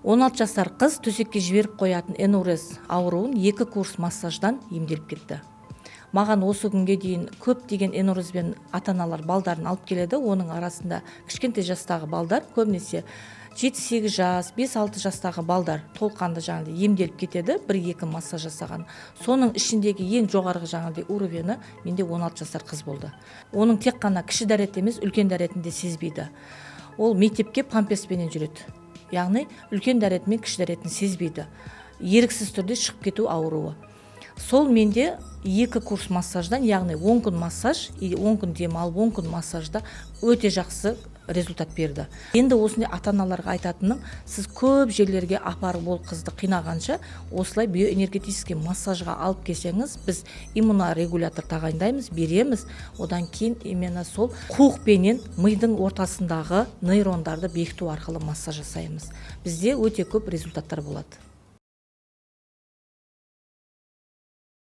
16 жасар қыз төсекке жіберіп қоятын энурез ауруын 2 курс массаждан емделіп кетті. Маған осы күнге дейін көптеген энурезбен ата-аналар балдарын алып келеді. Оның арасында кішкентай жастағы балдар, көбінесе 7-8 жас, 5-6 жастағы балдар толыққанды жаңағыдай емделіп кетеді, 1-2 массаж жасаған. Соның ішіндегі ең жоғарғы жаңағыдай уровені менде 16 жасар қыз болды. Оның тек қана кіші дәрет емес, үлкен дәретінде сезбейді. Ол мектепке памперспенен жүреді. Яғни үлкен дәрет мен кіші дәретін сезбейді. Еріксіз түрде шығып кету ауруы. Сол менде 2 курс массаждан, яғни 10 күн массаж, 10 күн демалып, 10 күн массажда өте жақсы результат берді. Енді осындай ата-аналарға айтатыным, сіз көп жерлерге апарып ол қызды қинағанша, осылай биоэнергетический массажға алып келсеңіз, біз иммунорегулятор тағайындаймыз, береміз. Одан кейін именно сол қуықпенен мидың ортасындағы нейрондарды бекіту арқылы массаж жасаймыз. Бізде өте көп результаттар болады.